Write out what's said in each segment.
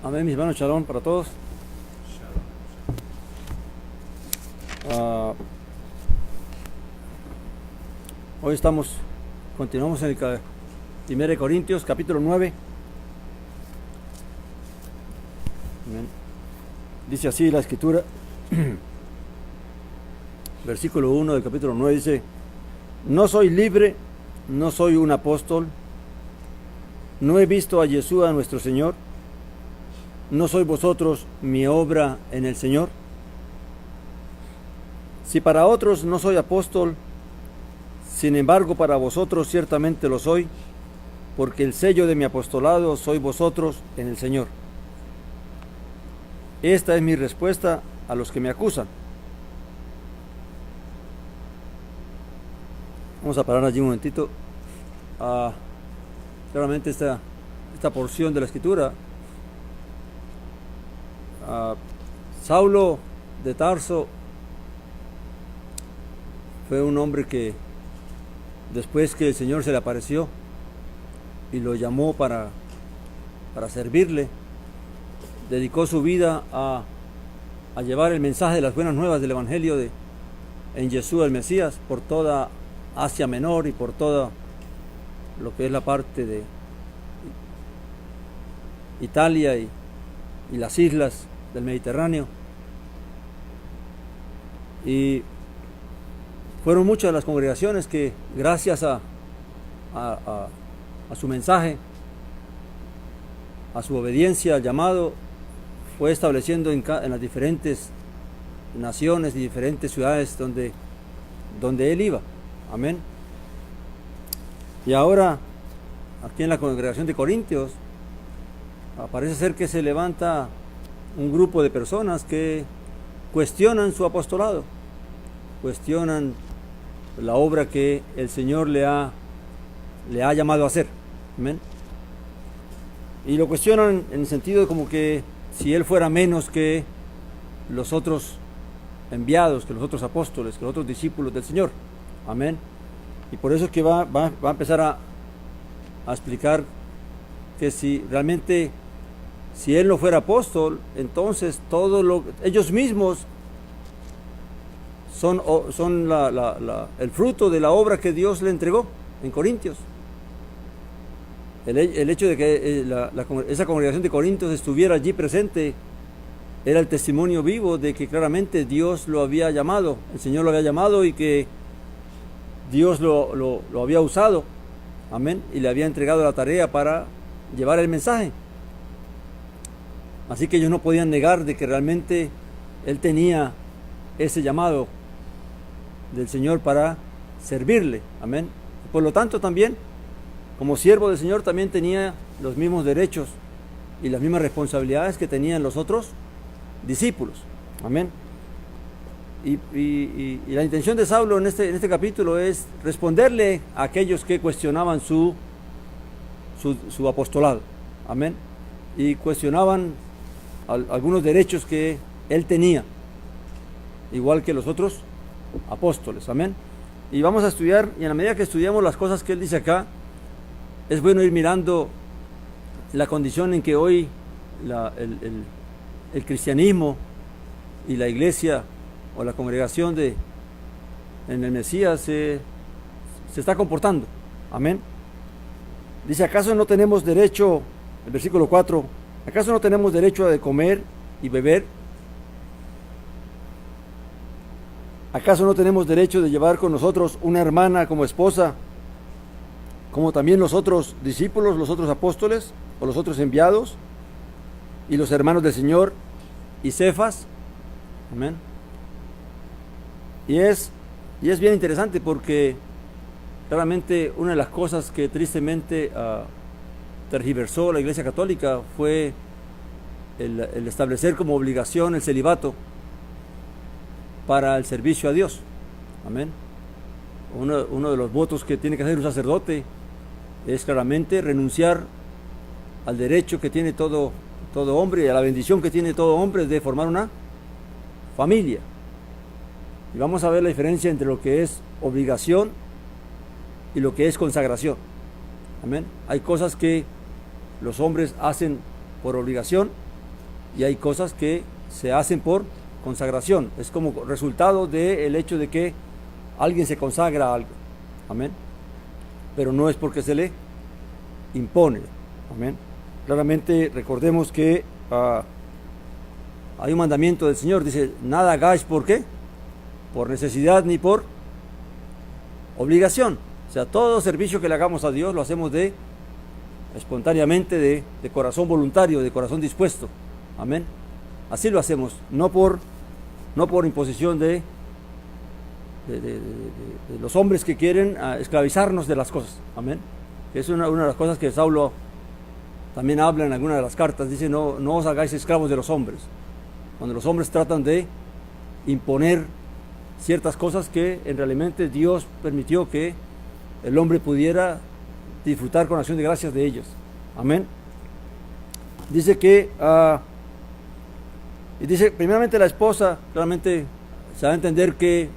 Amén, mis hermanos, shalom para todos. Hoy continuamos en el 1 Corintios, capítulo 9. Amén. Dice así la escritura, versículo 1 del capítulo 9, dice: no soy libre, no soy un apóstol, no he visto a Yeshua nuestro Señor, ¿no sois vosotros mi obra en el Señor? Si para otros no soy apóstol, sin embargo para vosotros ciertamente lo soy, porque el sello de mi apostolado sois vosotros en el Señor. Esta es mi respuesta a los que me acusan. Vamos a parar allí un momentito. Claramente esta porción de la escritura, Saulo de Tarso fue un hombre que después que el Señor se le apareció y lo llamó para servirle, dedicó su vida a llevar el mensaje de las buenas nuevas del Evangelio en Yeshua el Mesías por toda Asia Menor y por toda lo que es la parte de Italia y las islas del Mediterráneo. Y fueron muchas las congregaciones que gracias a su mensaje, a su obediencia al llamado, fue estableciendo en las diferentes naciones y diferentes ciudades donde él iba. Amén. Y ahora aquí en la congregación de Corintios parece ser que se levanta un grupo de personas que cuestionan su apostolado, cuestionan la obra que el Señor le ha llamado a hacer. Amén. Y lo cuestionan en el sentido de como que si él fuera menos que los otros enviados, que los otros apóstoles, que los otros discípulos del Señor. Amén. Y por eso es que va a empezar a explicar que si realmente, si él no fuera apóstol, entonces ellos mismos son el fruto de la obra que Dios le entregó en Corintios. El hecho de que esa congregación de Corintios estuviera allí presente era el testimonio vivo de que claramente Dios lo había llamado, el Señor lo había llamado y que Dios lo había usado, amén, y le había entregado la tarea para llevar el mensaje. Así que ellos no podían negar de que realmente él tenía ese llamado del Señor para servirle, amén. Por lo tanto también, como siervo del Señor, también tenía los mismos derechos y las mismas responsabilidades que tenían los otros discípulos, amén. Y la intención de Saulo en este capítulo es responderle a aquellos que cuestionaban su apostolado, amén, y cuestionaban algunos derechos que él tenía, igual que los otros apóstoles, amén. Y vamos a estudiar, y en la medida que estudiamos las cosas que él dice acá, es bueno ir mirando la condición en que hoy el cristianismo y la iglesia o la congregación en el Mesías se está comportando, amén. Dice: ¿acaso no tenemos derecho, el versículo 4, acaso no tenemos derecho a comer y beber? ¿Acaso no tenemos derecho de llevar con nosotros una hermana como esposa, como también los otros discípulos, los otros apóstoles o los otros enviados y los hermanos del Señor y Cefas? Amén. Y es bien interesante porque claramente una de las cosas que tristemente tergiversó la Iglesia Católica fue el establecer como obligación el celibato para el servicio a Dios. Amén. Uno de los votos que tiene que hacer un sacerdote es claramente renunciar al derecho que tiene todo hombre y a la bendición que tiene todo hombre de formar una familia. Y vamos a ver la diferencia entre lo que es obligación y lo que es consagración. Amén. Hay cosas que los hombres hacen por obligación y hay cosas que se hacen por consagración. Es como resultado del hecho de que alguien se consagra a algo. Amén. Pero no es porque se le impone. Amén. Claramente recordemos que hay un mandamiento del Señor. Dice, nada hagáis ¿por qué? Por necesidad ni por obligación. O sea, todo servicio que le hagamos a Dios lo hacemos espontáneamente, de corazón voluntario, de corazón dispuesto. Amén. Así lo hacemos, no por imposición de los hombres que quieren esclavizarnos de las cosas. Amén. Es una de las cosas que Saulo también habla en alguna de las cartas. Dice, no os hagáis esclavos de los hombres. Cuando los hombres tratan de imponer ciertas cosas que realmente Dios permitió que el hombre pudiera disfrutar con acción de gracias de ellos. Amén. Dice que y dice, primeramente la esposa, claramente se va a entender que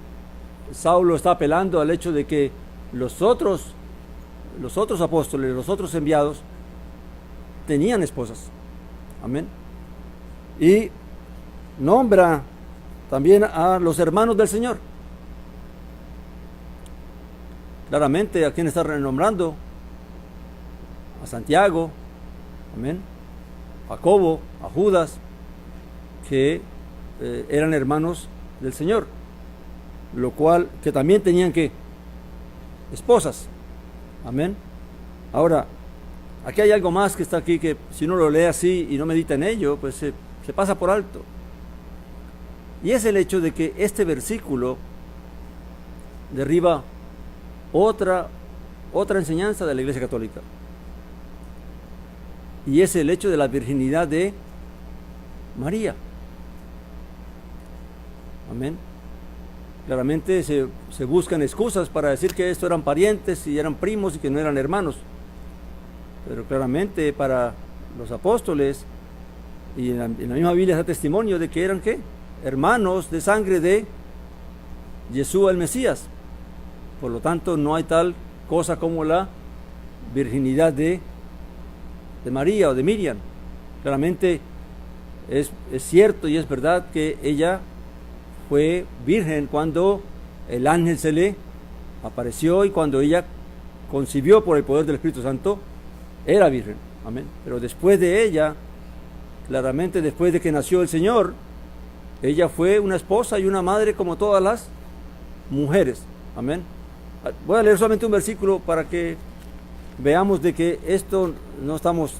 Saulo está apelando al hecho de que los otros apóstoles, los otros enviados, tenían esposas. Amén. Y nombra también a los hermanos del Señor. Claramente, ¿a quién está renombrando? A Santiago, amén, a Jacobo, a Judas, que eran hermanos del Señor, lo cual, que también tenían que esposas. Amén. Ahora, aquí hay algo más que está aquí, que si uno lo lee así y no medita en ello, pues se pasa por alto. Y es el hecho de que este versículo derriba otra enseñanza de la Iglesia Católica. Y es el hecho de la virginidad de María. Amén. Claramente se buscan excusas para decir que estos eran parientes y eran primos y que no eran hermanos. Pero claramente para los apóstoles y en la misma Biblia da testimonio de que eran ¿qué? Hermanos de sangre de Yeshua el Mesías. Por lo tanto, no hay tal cosa como la virginidad de María o de Miriam. Claramente es cierto y es verdad que ella fue virgen cuando el ángel se le apareció y cuando ella concibió por el poder del Espíritu Santo, era virgen. Amén. Pero después de ella, claramente después de que nació el Señor, ella fue una esposa y una madre como todas las mujeres. Amén. Voy a leer solamente un versículo para que veamos de que esto no estamos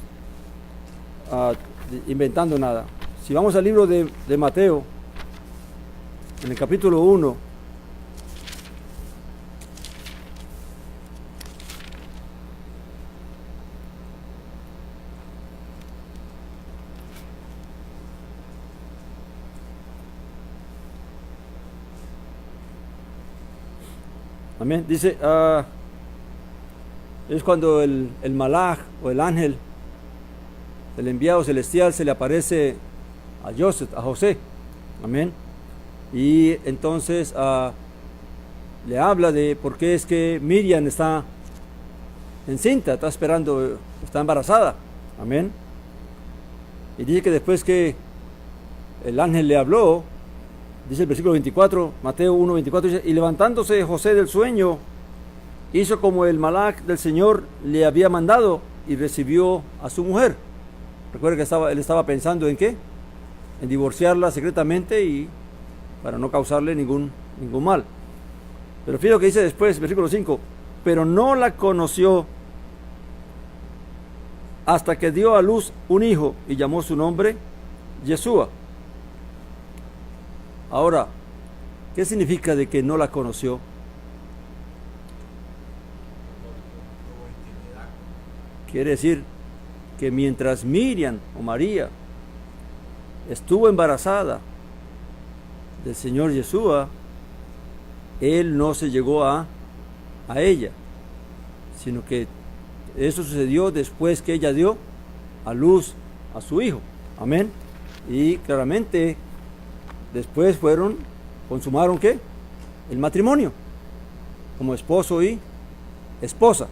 inventando nada. Si vamos al libro de Mateo, en el capítulo 1, amén, dice, es cuando el malaj o el ángel, el enviado celestial, se le aparece a José, amén, y entonces le habla de por qué es que Miriam está encinta, está esperando, está embarazada, amén, y dice que después que el ángel le habló, dice el versículo 24, Mateo 1, 24, dice, y levantándose José del sueño, hizo como el malaj del Señor le había mandado y recibió a su mujer. Recuerda que él estaba pensando en ¿qué? En divorciarla secretamente y para no causarle ningún mal. Pero fíjate lo que dice después, versículo 5, pero no la conoció hasta que dio a luz un hijo y llamó su nombre Yeshua. Ahora, ¿qué significa de que no la conoció? Quiere decir que mientras Miriam o María estuvo embarazada del Señor Yeshua, él no se llegó a ella, sino que eso sucedió después que ella dio a luz a su hijo. Amén. Y claramente después consumaron ¿qué? El matrimonio, como esposo y esposa.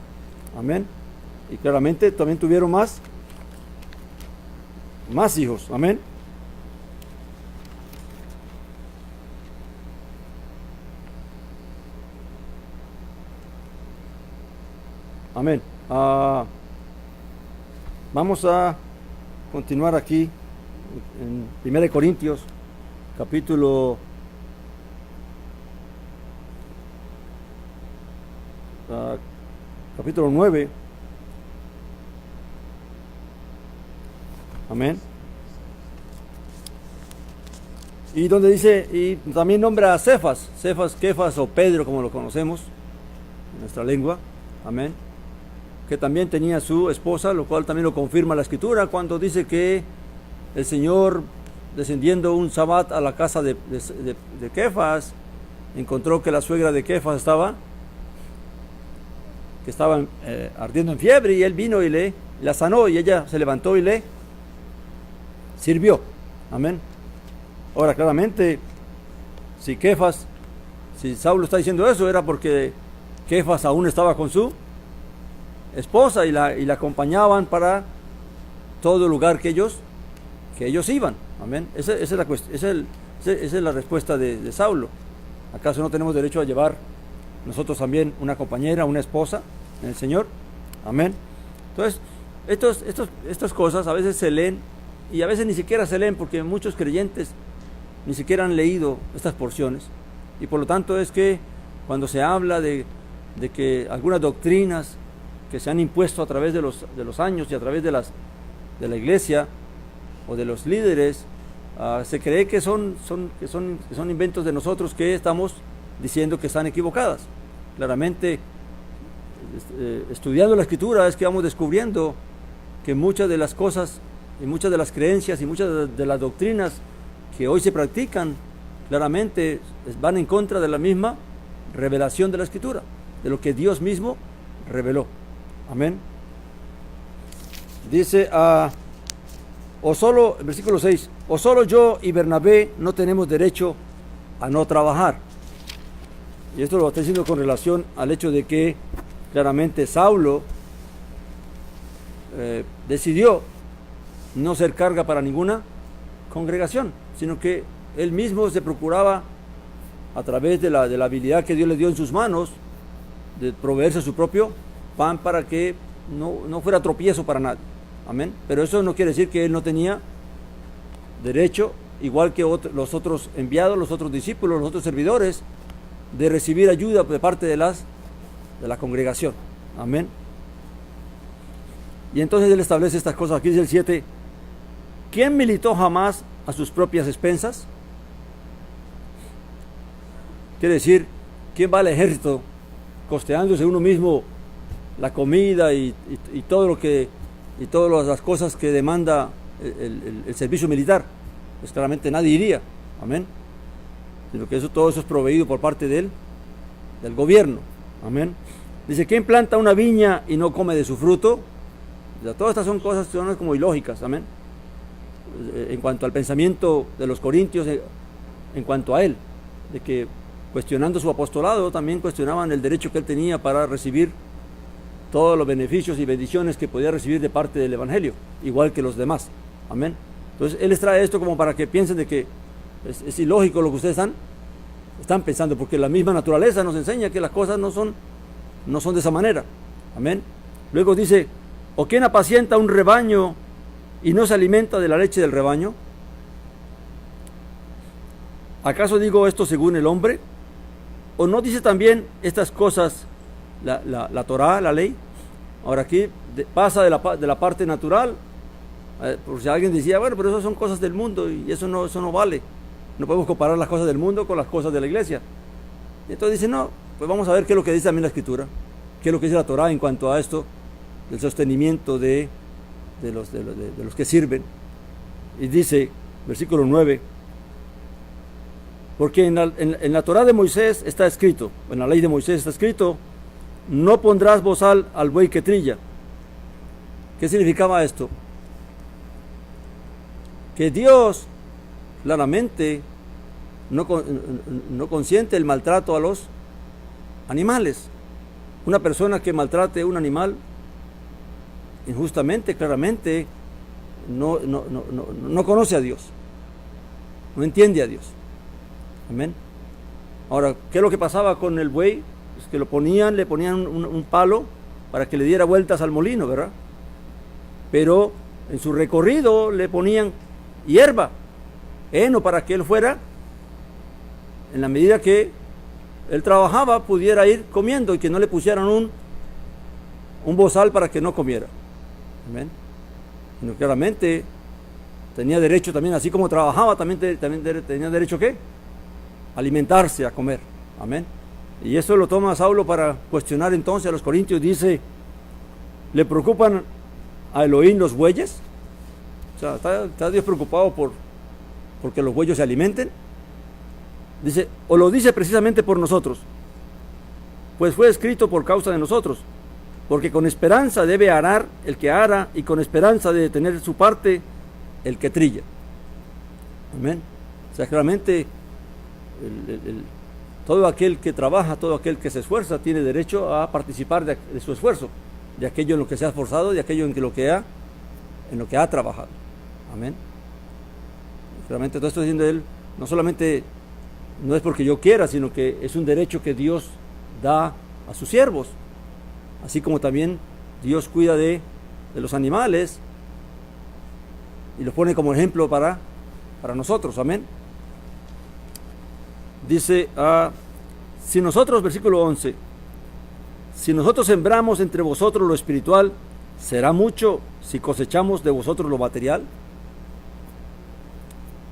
Amén. Y claramente también tuvieron más hijos. Amén. Amén. Vamos a continuar aquí en 1 Corintios, capítulo 9. Amén. Y donde dice, y también nombra a Cefas, Kefas o Pedro, como lo conocemos en nuestra lengua. Amén. Que también tenía su esposa, lo cual también lo confirma la Escritura cuando dice que el Señor, descendiendo un sabbat a la casa de Kefas, encontró que la suegra de Kefas estaba ardiendo en fiebre, y él vino y la sanó, y ella se levantó y le sirvió. Amén. Ahora, claramente, si Saulo está diciendo eso, era porque Kefas aún estaba con su esposa y la acompañaban para todo lugar que ellos iban. Amén. Esa es la respuesta de Saulo. ¿Acaso no tenemos derecho a llevar nosotros también una compañera, una esposa en el Señor? Amén. Entonces, estas cosas a veces se leen y a veces ni siquiera se leen, porque muchos creyentes ni siquiera han leído estas porciones, y por lo tanto es que cuando se habla de que algunas doctrinas que se han impuesto a través de los años y a través de la iglesia o de los líderes, se cree que son inventos de nosotros, que estamos diciendo que están equivocadas. Claramente, estudiando la Escritura es que vamos descubriendo que muchas de las cosas y muchas de las creencias y muchas de las doctrinas que hoy se practican claramente van en contra de la misma revelación de la Escritura, de lo que Dios mismo reveló. Amén. Dice versículo 6, o solo yo y Bernabé no tenemos derecho a no trabajar. Y esto lo está diciendo con relación al hecho de que claramente Saulo decidió no ser carga para ninguna congregación, sino que él mismo se procuraba, a través de la habilidad que Dios le dio en sus manos, de proveerse su propio pan para que no fuera tropiezo para nadie. Amén. Pero eso no quiere decir que él no tenía derecho, igual que los otros enviados, los otros discípulos, los otros servidores, de recibir ayuda de parte de la congregación. Amén. Y entonces él establece estas cosas. Aquí dice el 7, ¿quién militó jamás a sus propias expensas? Quiere decir, ¿quién va al ejército costeándose uno mismo la comida y todo lo que, y todas las cosas que demanda el servicio militar? Pues claramente nadie iría. Amén. Sino que todo eso es proveído por parte del gobierno. Amén. Dice, ¿quién planta una viña y no come de su fruto? O sea, todas estas son cosas que son como ilógicas. Amén. En cuanto al pensamiento de los corintios, en cuanto a él, de que cuestionando su apostolado, también cuestionaban el derecho que él tenía para recibir todos los beneficios y bendiciones que podía recibir de parte del Evangelio, igual que los demás. Amén. Entonces él les trae esto como para que piensen de que es ilógico lo que ustedes están pensando, porque la misma naturaleza nos enseña que las cosas no son de esa manera. Amén. Luego dice, ¿o quién apacienta un rebaño y no se alimenta de la leche del rebaño? ¿Acaso digo esto según el hombre? ¿O no dice también estas cosas la Torá, la ley? Ahora aquí pasa de la parte natural, por si alguien decía, bueno, pero eso son cosas del mundo y eso no vale. No podemos comparar las cosas del mundo con las cosas de la iglesia. Y entonces dice, no, pues vamos a ver qué es lo que dice también la Escritura, qué es lo que dice la Torá en cuanto a esto, del sostenimiento de los que sirven. Y dice, versículo 9, porque en la Torá de Moisés está escrito, en la ley de Moisés está escrito, no pondrás bozal al buey que trilla. ¿Qué significaba esto? Que Dios claramente no consiente el maltrato a los animales. Una persona que maltrate a un animal injustamente, claramente no conoce a Dios, no entiende a Dios. Amén. Ahora, ¿qué es lo que pasaba con el buey? Es que le ponían un palo para que le diera vueltas al molino, ¿verdad? Pero en su recorrido le ponían hierba, heno, para que él fuera, en la medida que él trabajaba, pudiera ir comiendo y que no le pusieran un bozal para que no comiera. Amén. Sino claramente tenía derecho también, así como trabajaba, también tenía derecho, ¿qué? Alimentarse, a comer. Amén. Y eso lo toma Saulo para cuestionar entonces a los corintios. Dice, ¿le preocupan a Elohim los bueyes? O sea, ¿está Dios preocupado porque los bueyes se alimenten? Dice, o lo dice precisamente por nosotros, pues fue escrito por causa de nosotros, porque con esperanza debe arar el que ara, y con esperanza debe tener su parte el que trilla. Amén. O sea, claramente todo aquel que trabaja, todo aquel que se esfuerza, tiene derecho a participar de su esfuerzo, de aquello en lo que se ha esforzado, de aquello en lo que ha trabajado. Amén. Claramente todo esto diciendo él, no solamente no es porque yo quiera, sino que es un derecho que Dios da a sus siervos, así como también Dios cuida de los animales y los pone como ejemplo para nosotros. Amén. Dice, si nosotros, versículo 11, si nosotros sembramos entre vosotros lo espiritual, ¿será mucho si cosechamos de vosotros lo material?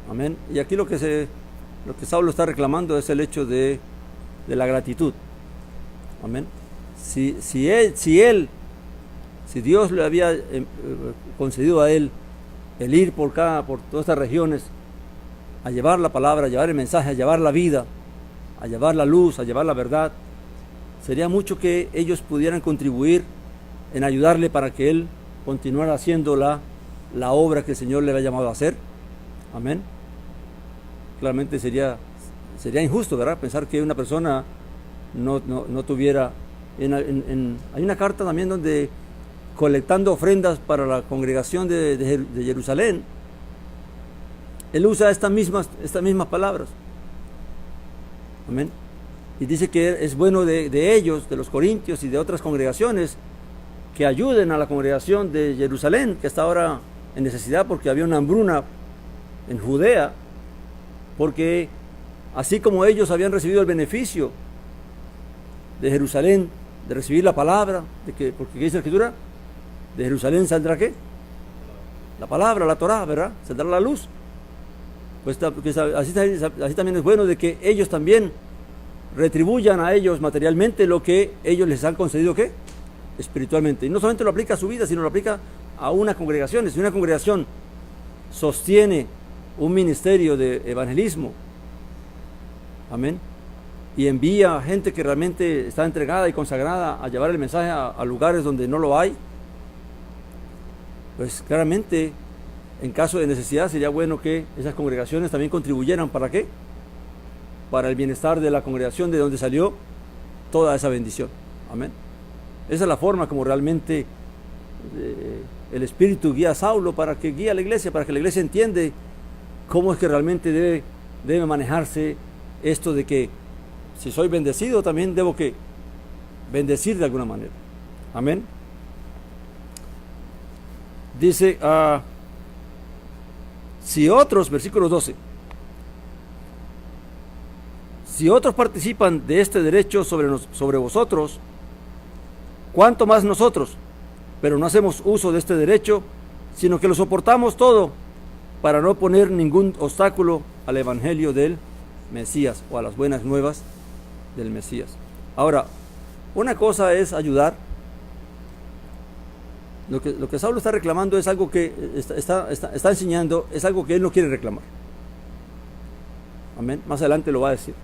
Amén. Y aquí lo que Saulo está reclamando es el hecho de la gratitud. Amén. Si Dios le había concedido a él el ir por todas estas regiones a llevar la palabra, a llevar el mensaje, a llevar la vida, a llevar la luz, a llevar la verdad, sería mucho que ellos pudieran contribuir en ayudarle para que él continuara haciendo la obra que el Señor le había llamado a hacer. Amén. Claramente sería injusto, ¿verdad?, pensar que una persona no tuviera... hay una carta también donde, colectando ofrendas para la congregación de Jerusalén, él usa estas mismas palabras. Amén. Y dice que es bueno de ellos, de los corintios y de otras congregaciones, que ayuden a la congregación de Jerusalén, que está ahora en necesidad porque había una hambruna en Judea, porque así como ellos habían recibido el beneficio de Jerusalén, de recibir la palabra, porque ¿qué dice la Escritura? De Jerusalén saldrá ¿qué? La palabra, la Torá, ¿verdad? Saldrá la luz. Pues así también es bueno de que ellos también retribuyan a ellos materialmente lo que ellos les han concedido, ¿qué? Espiritualmente. Y no solamente lo aplica a su vida, sino lo aplica a una congregación. Si una congregación sostiene un ministerio de evangelismo, amén, y envía a gente que realmente está entregada y consagrada a llevar el mensaje a lugares donde no lo hay, pues claramente, en caso de necesidad, sería bueno que esas congregaciones también contribuyeran. ¿Para qué? Para el bienestar de la congregación de donde salió toda esa bendición. Amén. Esa es la forma como realmente el Espíritu guía a Saulo, para que guíe a la iglesia, para que la iglesia entiende cómo es que realmente debe manejarse esto de que si soy bendecido, también debo que bendecir de alguna manera. Amén. Dice, si otros, versículo 12, si otros participan de este derecho sobre vosotros, ¿cuánto más nosotros? Pero no hacemos uso de este derecho, sino que lo soportamos todo para no poner ningún obstáculo al evangelio del Mesías, o a las buenas nuevas del Mesías. Ahora, una cosa es ayudar. Lo que Saulo está reclamando es algo que está enseñando, es algo que él no quiere reclamar. Amén. Más adelante lo va a decir.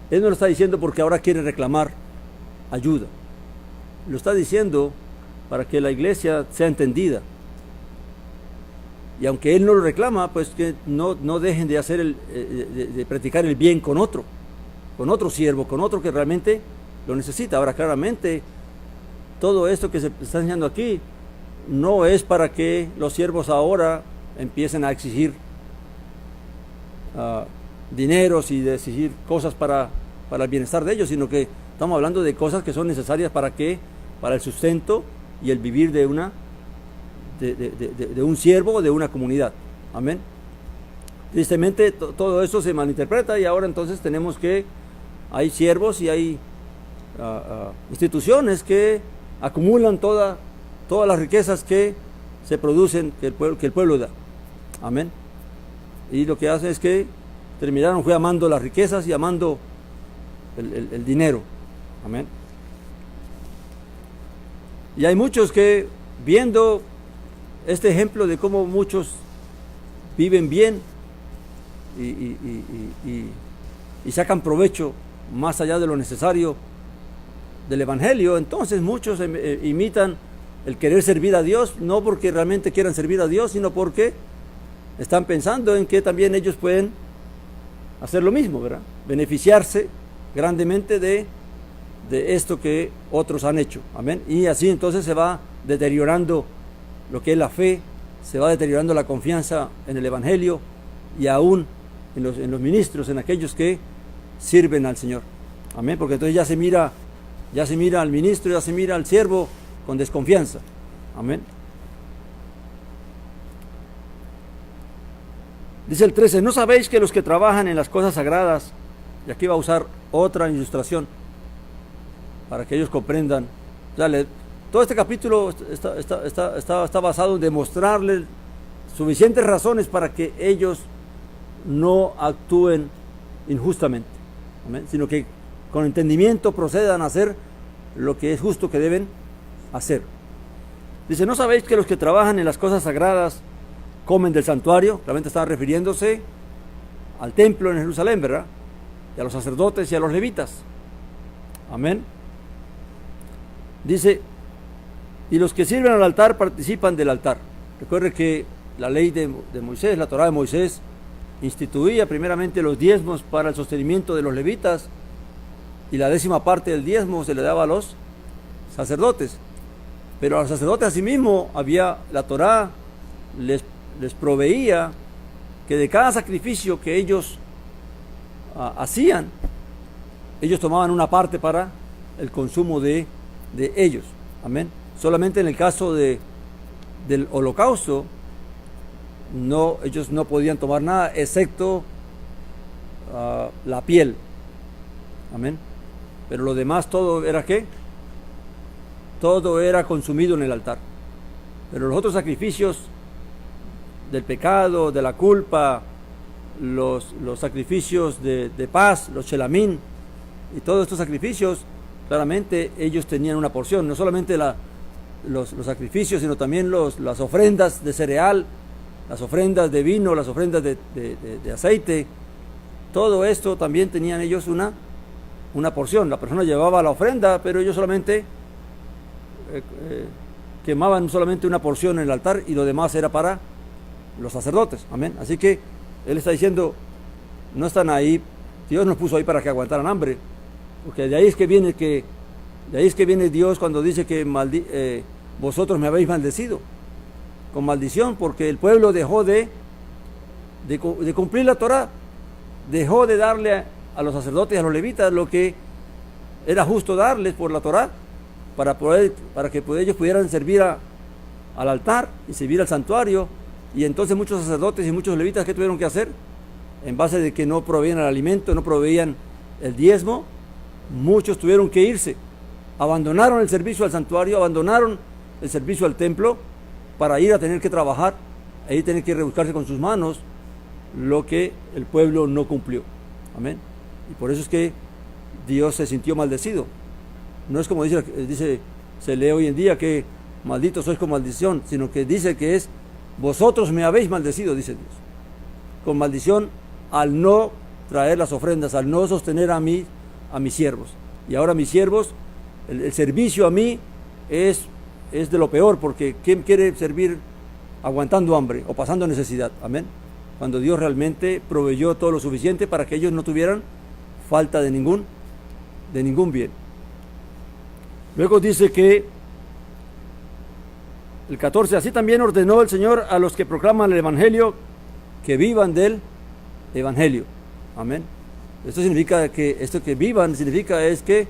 Él no lo está diciendo porque ahora quiere reclamar ayuda. Lo está diciendo para que la iglesia sea entendida. Y aunque él no lo reclama, pues que no dejen de hacer de practicar el bien con otro siervo, con otro que realmente lo necesita. Ahora, claramente, todo esto que se está enseñando aquí no es para que los siervos ahora empiecen a exigir dineros y de exigir cosas para el bienestar de ellos, sino que estamos hablando de cosas que son necesarias para que para el sustento y el vivir de un siervo o de una comunidad. Amén. Tristemente todo eso se malinterpreta y ahora entonces tenemos que hay siervos y hay instituciones que acumulan todas las riquezas que se producen, que el pueblo da. Amén. Y lo que hace es que terminaron fue amando las riquezas y amando el dinero. Amén. Y hay muchos que, viendo este ejemplo de cómo muchos viven bien y sacan provecho más allá de lo necesario del Evangelio, entonces muchos imitan el querer servir a Dios, no porque realmente quieran servir a Dios, sino porque están pensando en que también ellos pueden hacer lo mismo, ¿verdad? Beneficiarse grandemente de esto que otros han hecho. Amén. Y así entonces se va deteriorando lo que es la fe, se va deteriorando la confianza en el Evangelio y aún en los ministros, en aquellos que sirven al Señor. Amén. Porque entonces ya se mira al ministro, ya se mira al siervo con desconfianza. Amén. Dice el 13, ¿no sabéis que los que trabajan en las cosas sagradas, y aquí va a usar otra ilustración para que ellos comprendan, todo este capítulo está basado en demostrarles suficientes razones para que ellos no actúen injustamente, ¿amén? Sino que con entendimiento procedan a hacer lo que es justo que deben hacer. Dice, ¿no sabéis que los que trabajan en las cosas sagradas comen del santuario? Realmente estaba refiriéndose al templo en Jerusalén, ¿verdad? Y a los sacerdotes y a los levitas. Amén. Dice, y los que sirven al altar participan del altar. Recuerde que la ley de Moisés, la Torá de Moisés, instituía primeramente los diezmos para el sostenimiento de los levitas, y la 10ª parte del diezmo se le daba a los sacerdotes. Pero a los sacerdotes asimismo la Torá les proveía que de cada sacrificio que ellos hacían, ellos tomaban una parte para el consumo de ellos. Amén. Solamente en el caso del holocausto, ellos no podían tomar nada excepto la piel. Amén. Pero lo demás todo era ¿qué? Todo era consumido en el altar. Pero los otros sacrificios del pecado, de la culpa, los sacrificios de paz, los shelamín y todos estos sacrificios, claramente ellos tenían una porción, no solamente los sacrificios, sino también las ofrendas de cereal, las ofrendas de vino, las ofrendas de aceite. Todo esto también tenían ellos una porción. La persona llevaba la ofrenda, pero ellos solamente quemaban solamente una porción en el altar y lo demás era para los sacerdotes. Amén. Así que él está diciendo, no están ahí, Dios nos puso ahí para que aguantaran hambre, porque de ahí es que viene Dios cuando dice que vosotros me habéis maldecido con maldición, porque el pueblo dejó de cumplir la Torá, dejó de darle a los sacerdotes y a los levitas lo que era justo darles por la Torá, para que ellos pudieran servir al altar y servir al santuario. Y entonces muchos sacerdotes y muchos levitas, ¿qué tuvieron que hacer? En base de que no proveían el alimento, no proveían el diezmo, muchos tuvieron que irse, abandonaron el servicio al santuario, abandonaron el servicio al templo para ir a tener que trabajar, ahí tener que rebuscarse con sus manos lo que el pueblo no cumplió. Amén. Y por eso es que Dios se sintió maldecido. No es como se lee hoy en día que malditos sois con maldición, sino que dice que es vosotros me habéis maldecido, dice Dios, con maldición al no traer las ofrendas, al no sostener a mis siervos. Y ahora mis siervos, el servicio a mí es de lo peor, porque ¿quién quiere servir aguantando hambre o pasando necesidad? Amén. Cuando Dios realmente proveyó todo lo suficiente para que ellos no tuvieran falta de ningún bien. Luego dice que el 14, así también ordenó el Señor a los que proclaman el Evangelio que vivan del Evangelio. Amén. Esto que vivan significa es que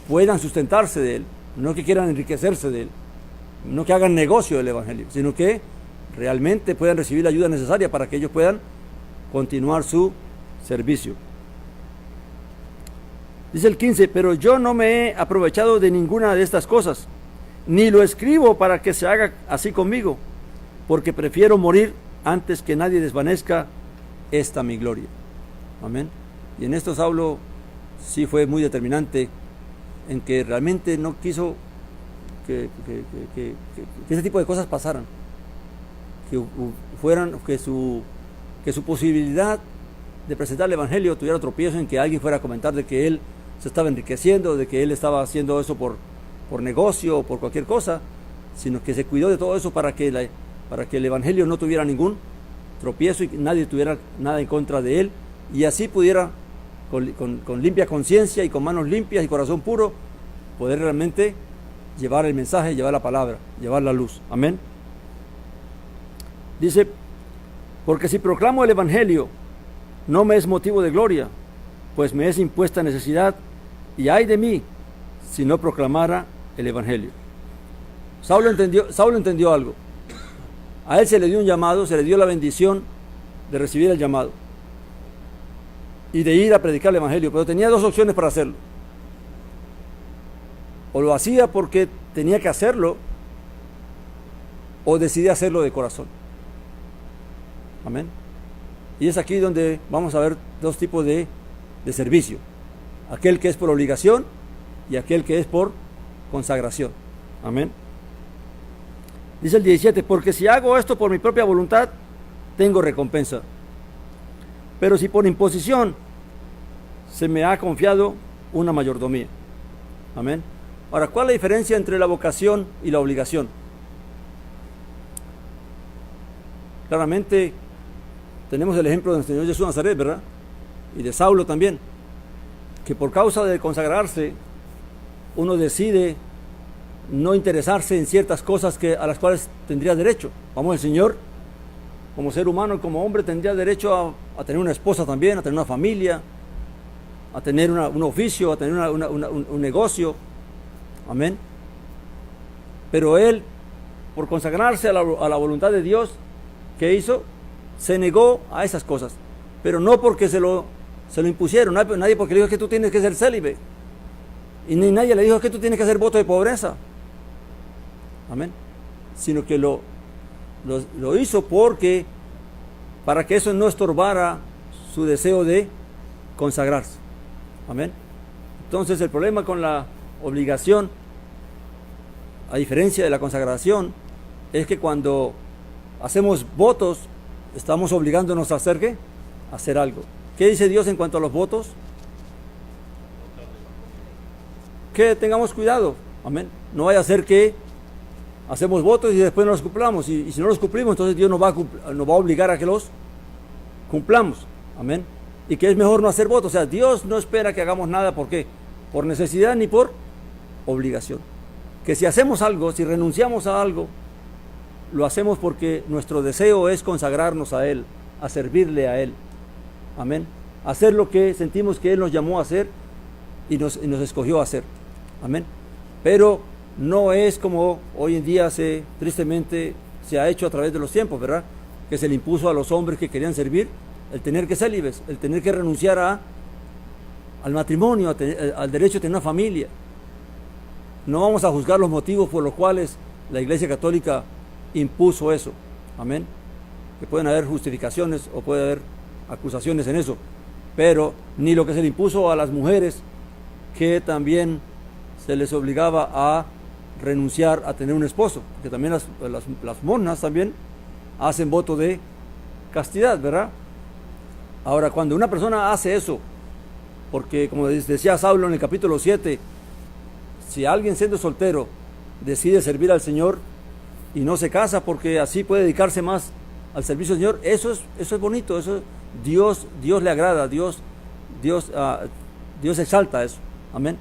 puedan sustentarse de él. no que quieran enriquecerse de él, no que hagan negocio del Evangelio, sino que realmente puedan recibir la ayuda necesaria para que ellos puedan continuar su servicio. Dice el 15, pero yo no me he aprovechado de ninguna de estas cosas, ni lo escribo para que se haga así conmigo, porque prefiero morir antes que nadie desvanezca esta mi gloria. Amén. Y en esto Saulo sí fue muy determinante en que realmente no quiso que ese tipo de cosas pasaran, que su posibilidad de presentar el Evangelio tuviera tropiezo en que alguien fuera a comentar de que él se estaba enriqueciendo, de que él estaba haciendo eso por negocio o por cualquier cosa, sino que se cuidó de todo eso para que el Evangelio no tuviera ningún tropiezo y nadie tuviera nada en contra de él, y así pudiera con limpia conciencia y con manos limpias y corazón puro poder realmente llevar el mensaje, llevar la palabra, llevar la luz. Amén. Dice, porque si proclamo el Evangelio no me es motivo de gloria, pues me es impuesta necesidad, y ay de mí si no proclamara el Evangelio. Saulo entendió algo. A él se le dio un llamado, se le dio la bendición de recibir el llamado y de ir a predicar el Evangelio, pero tenía dos opciones para hacerlo. O lo hacía porque tenía que hacerlo, o decidía hacerlo de corazón. Amén. Y es aquí donde vamos a ver dos tipos de servicio: aquel que es por obligación y aquel que es por consagración. Amén. Dice el 17, porque si hago esto por mi propia voluntad, tengo recompensa. Pero si por imposición se me ha confiado una mayordomía. Amén. Ahora, ¿cuál es la diferencia entre la vocación y la obligación? Claramente tenemos el ejemplo del Señor Jesús de Nazaret, ¿verdad? Y de Saulo también, que por causa de consagrarse, uno decide no interesarse en ciertas cosas a las cuales tendría derecho. Vamos, el Señor, como ser humano y como hombre, tendría derecho a tener una esposa también, a tener una familia, a tener un oficio, a tener un negocio. Amén. Pero él, por consagrarse a la voluntad de Dios, ¿qué hizo? Se negó a esas cosas, pero no porque se lo impusieron. Nadie porque le dijo que tú tienes que ser célibe, y ni nadie le dijo que tú tienes que hacer voto de pobreza. Amén. Sino que lo hizo para que eso no estorbara su deseo de consagrarse. Amén. Entonces el problema con la obligación, a diferencia de la consagración, es que cuando hacemos votos, estamos obligándonos a hacer ¿qué? A hacer algo. ¿Qué dice Dios en cuanto a los votos? Que tengamos cuidado. Amén. No vaya a ser que hacemos votos y después no los cumplamos. Y si no los cumplimos, entonces Dios nos va a obligar a que los cumplamos. Amén. Y que es mejor no hacer votos. O sea, Dios no espera que hagamos nada. ¿Por qué? Por necesidad ni por obligación. Que si hacemos algo, si renunciamos a algo, lo hacemos porque nuestro deseo es consagrarnos a Él, a servirle a Él. Amén. Hacer lo que sentimos que Él nos llamó a hacer y nos escogió a hacer. Amén. Pero no es como hoy en día tristemente se ha hecho a través de los tiempos, ¿verdad? Que se le impuso a los hombres que querían servir el tener que ser libres, el tener que renunciar al matrimonio, al derecho de tener una familia. No vamos a juzgar los motivos por los cuales la Iglesia Católica impuso eso. Amén. Que pueden haber justificaciones o puede haber acusaciones en eso, pero ni lo que se le impuso a las mujeres, que también se les obligaba a renunciar a tener un esposo, que también las monjas también hacen voto de castidad, ¿verdad? Ahora, cuando una persona hace eso, porque como decía Saulo en el capítulo 7, si alguien siendo soltero decide servir al Señor y no se casa porque así puede dedicarse más al servicio del Señor, eso es bonito, eso Dios le agrada, Dios exalta eso. Amén.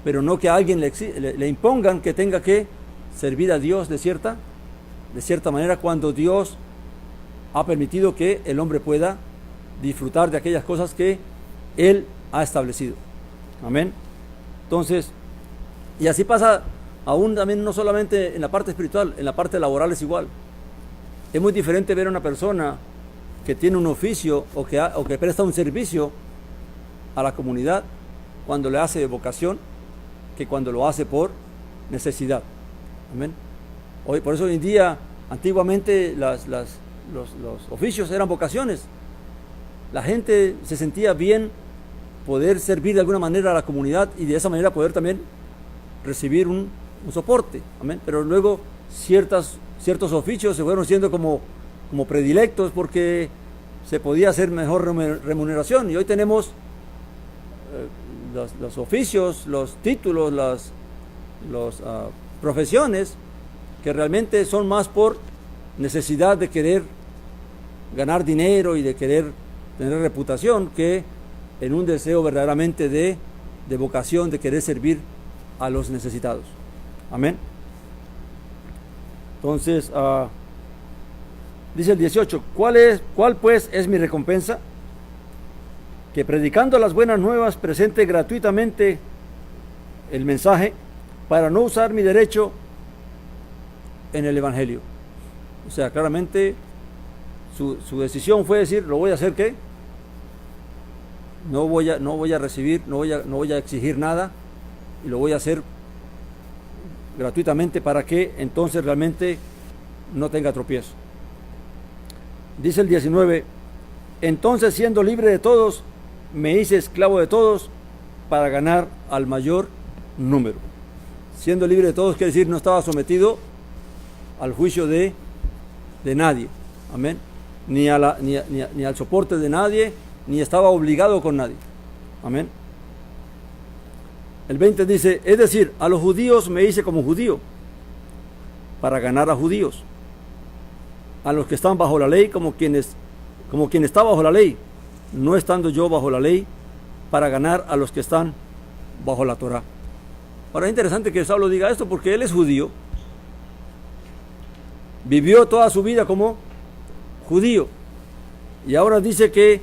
Pero no que a alguien le impongan que tenga que servir a Dios de cierta manera, cuando Dios ha permitido que el hombre pueda disfrutar de aquellas cosas que Él ha establecido. Amén. Entonces, y así pasa aún también no solamente en la parte espiritual, en la parte laboral es igual. Es muy diferente ver a una persona que tiene un oficio o que presta un servicio a la comunidad cuando le hace de vocación que cuando lo hace por necesidad. Amén. Por eso hoy en día, antiguamente los oficios eran vocaciones. La gente se sentía bien poder servir de alguna manera a la comunidad y de esa manera poder también recibir un soporte. Amén. Pero luego ciertos oficios se fueron siendo como predilectos porque se podía hacer mejor remuneración. Y hoy tenemos los oficios, los títulos, las profesiones que realmente son más por necesidad de querer ganar dinero y de querer tener reputación que en un deseo verdaderamente de vocación, de querer servir a los necesitados. Amén. Entonces, dice el 18, ¿cuál pues es mi recompensa? Que predicando las buenas nuevas presente gratuitamente el mensaje para no usar mi derecho en el evangelio. O sea, claramente su decisión fue decir, lo voy a hacer ¿qué? No voy a recibir, no voy a exigir nada y lo voy a hacer gratuitamente para que entonces realmente no tenga tropiezo. Dice el 19, entonces siendo libre de todos, me hice esclavo de todos para ganar al mayor número. Siendo libre de todos quiere decir no estaba sometido al juicio de nadie. Amén. Ni al soporte de nadie, ni estaba obligado con nadie. Amén. El 20 dice, es decir, a los judíos me hice como judío para ganar a judíos. A los que están bajo la ley como quien está bajo la ley, no estando yo bajo la ley, para ganar a los que están bajo la Torá. Ahora es interesante que Saulo diga esto porque él es judío, vivió toda su vida como judío y ahora dice que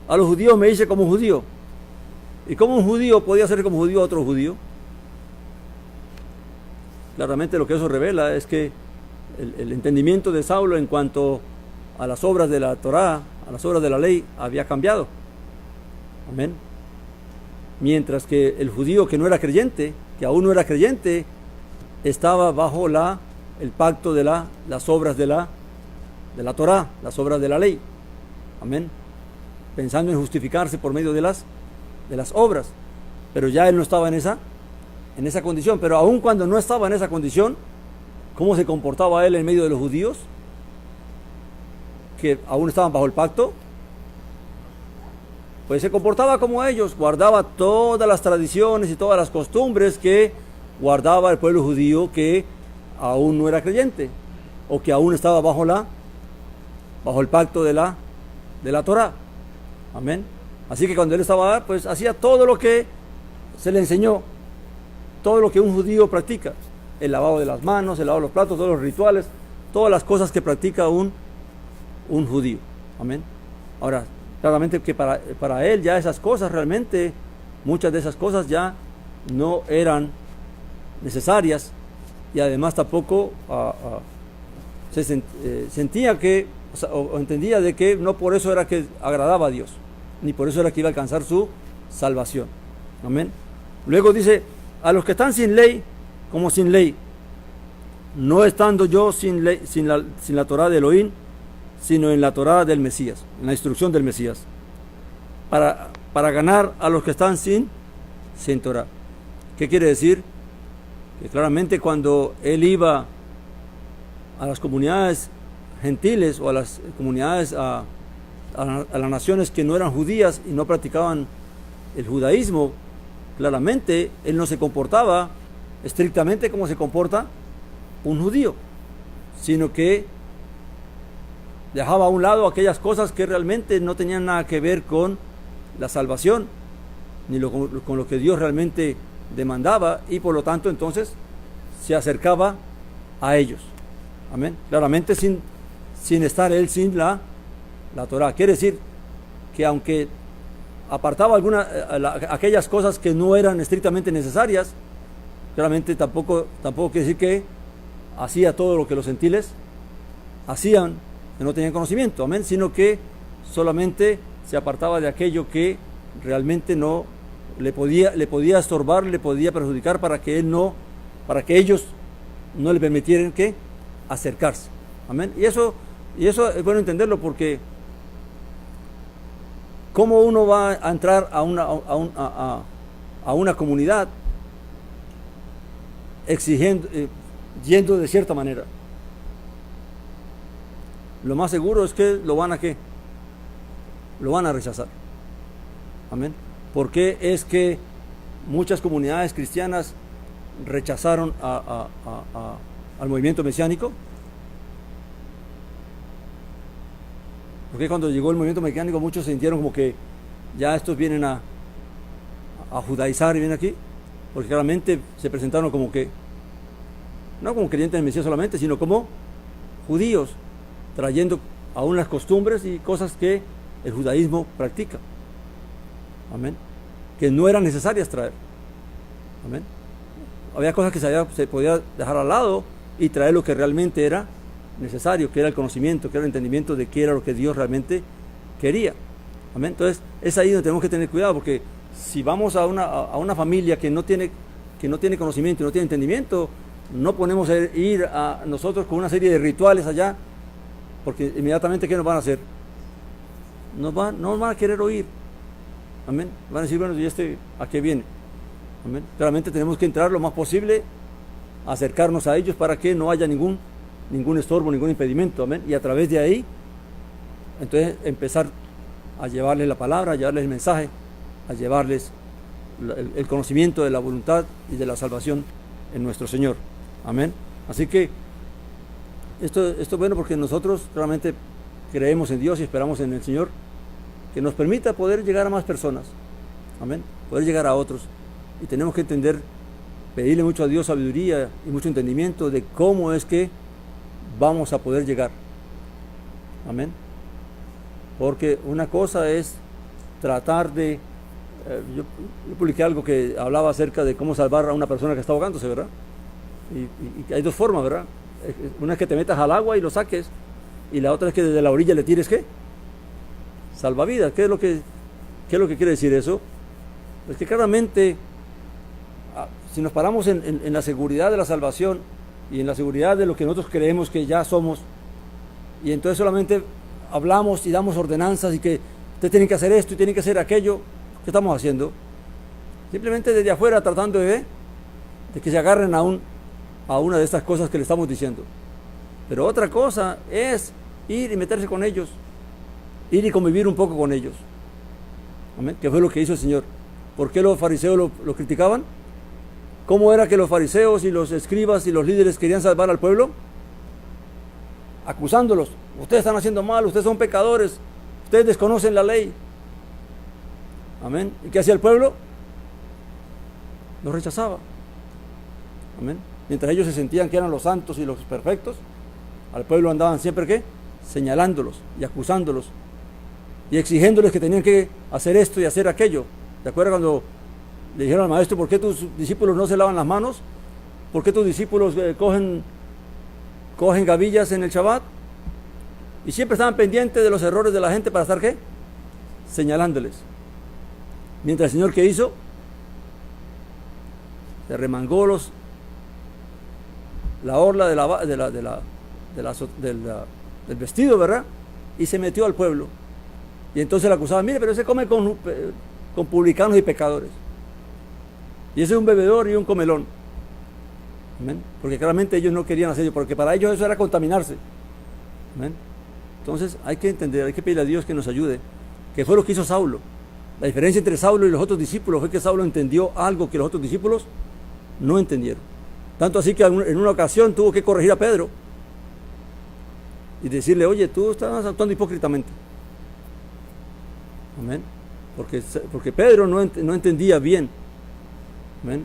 a los judíos me hice como judío. ¿Y cómo un judío podía ser como judío a otro judío? Claramente lo que eso revela es que el entendimiento de Saulo en cuanto a las obras de la Torá, a las obras de la ley, había cambiado. Amén. Mientras que el judío que no era creyente, que aún no era creyente, estaba bajo el pacto de las obras de la Torá, las obras de la ley. Amén. Pensando en justificarse por medio de las obras. Pero ya él no estaba en esa condición. Pero aun cuando no estaba en esa condición, ¿cómo se comportaba él en medio de los judíos que aún estaban bajo el pacto? Pues se comportaba como ellos, guardaba todas las tradiciones y todas las costumbres que guardaba el pueblo judío que aún no era creyente o que aún estaba bajo el pacto de la Torá. Amén. Así que cuando él estaba, pues hacía todo lo que se le enseñó, todo lo que un judío practica, el lavado de las manos, el lavado de los platos, todos los rituales, todas las cosas que practica un judío. Amén. Ahora, claramente que para él ya esas cosas realmente, muchas de esas cosas ya no eran necesarias y además tampoco sentía que, o entendía de que no por eso era que agradaba a Dios, ni por eso era que iba a alcanzar su salvación. Amén. Luego dice, a los que están sin ley, como sin ley, no estando yo sin la Torá de Elohim, sino en la Torá del Mesías, en la instrucción del Mesías, para ganar a los que están sin Torá. ¿Qué quiere decir? Que claramente cuando él iba a las comunidades gentiles o a las comunidades, a las naciones que no eran judías y no practicaban el judaísmo, claramente él no se comportaba estrictamente como se comporta un judío, sino que dejaba a un lado aquellas cosas que realmente no tenían nada que ver con la salvación, ni con lo que Dios realmente demandaba, y por lo tanto entonces se acercaba a ellos. Amén. Claramente sin estar él sin la Torá. Quiere decir que aunque apartaba aquellas cosas que no eran estrictamente necesarias, Claramente tampoco quiere decir que hacía todo lo que los gentiles hacían, que no tenían conocimiento, amén, sino que solamente se apartaba de aquello que realmente no le podía estorbar, le podía perjudicar para que ellos no le permitieran que acercarse, amén. Y eso es bueno entenderlo, porque ¿cómo uno va a entrar a una comunidad exigiendo, yendo de cierta manera? Lo más seguro es que lo van a rechazar. Amén. ¿Por qué es que muchas comunidades cristianas rechazaron al movimiento mesiánico? Porque cuando llegó el movimiento mesiánico muchos se sintieron como que ya estos vienen a judaizar y vienen aquí, porque claramente se presentaron como que, no como creyentes del Mesías solamente, sino como judíos, trayendo aún las costumbres y cosas que el judaísmo practica. Amén. Que no eran necesarias traer. Amén. Había cosas que se podía dejar al lado y traer lo que realmente era necesario, que era el conocimiento, que era el entendimiento de qué era lo que Dios realmente quería. Amén. Entonces, es ahí donde tenemos que tener cuidado, porque si vamos a una familia que no tiene conocimiento y no tiene entendimiento, no podemos ir a nosotros con una serie de rituales allá, porque inmediatamente ¿qué nos van a hacer? No van a querer oír. Amén. Van a decir, bueno, ¿y a qué viene? Amén. Claramente tenemos que entrar lo más posible, acercarnos a ellos para que no haya ningún estorbo, ningún impedimento. Amén. Y a través de ahí, entonces empezar a llevarles la palabra, a llevarles el mensaje, a llevarles el conocimiento de la voluntad y de la salvación en nuestro Señor. Amén. Así que esto es bueno, porque nosotros realmente creemos en Dios y esperamos en el Señor, que nos permita poder llegar a más personas. Amén. Poder llegar a otros. Y tenemos que entender, pedirle mucho a Dios sabiduría y mucho entendimiento de cómo es que vamos a poder llegar. Amén. Porque una cosa es tratar de... yo publiqué algo que hablaba acerca de cómo salvar a una persona que está ahogándose, ¿verdad? Y hay dos formas, ¿verdad? Una es que te metas al agua y lo saques, y la otra es que desde la orilla le tires, ¿qué? Salvavidas. ¿Qué es lo que quiere decir eso? Es que claramente, si nos paramos en la seguridad de la salvación y en la seguridad de lo que nosotros creemos que ya somos, y entonces solamente hablamos y damos ordenanzas y que ustedes tienen que hacer esto y tienen que hacer aquello, ¿qué estamos haciendo? Simplemente desde afuera tratando de que se agarren a una de estas cosas que le estamos diciendo. Pero otra cosa es ir y meterse con ellos, ir y convivir un poco con ellos. Amén. ¿Qué fue lo que hizo el Señor? ¿Por qué los fariseos lo criticaban? ¿Cómo era que los fariseos y los escribas y los líderes querían salvar al pueblo? Acusándolos. Ustedes están haciendo mal, ustedes son pecadores, ustedes desconocen la ley. Amén. ¿Y qué hacía el pueblo? Los rechazaba. Amén. Mientras ellos se sentían que eran los santos y los perfectos, al pueblo andaban siempre ¿qué? Señalándolos y acusándolos y exigiéndoles que tenían que hacer esto y hacer aquello. ¿Te acuerdas cuando le dijeron al maestro, ¿por qué tus discípulos no se lavan las manos? ¿Por qué tus discípulos cogen gavillas en el Shabbat? Y siempre estaban pendientes de los errores de la gente para estar ¿qué? Señalándoles. Mientras el Señor, ¿qué hizo? Se remangó la orla del vestido, ¿verdad? Y se metió al pueblo. Y entonces le acusaban, mire, pero ese come con publicanos y pecadores. Y ese es un bebedor y un comelón. ¿Amén? Porque claramente ellos no querían hacerlo, porque para ellos eso era contaminarse. ¿Amén? Entonces hay que entender, hay que pedirle a Dios que nos ayude, que fue lo que hizo Saulo. La diferencia entre Saulo y los otros discípulos fue que Saulo entendió algo que los otros discípulos no entendieron. Tanto así que en una ocasión tuvo que corregir a Pedro y decirle, oye, tú estás actuando hipócritamente. Amén. Porque Pedro no entendía bien. Amén.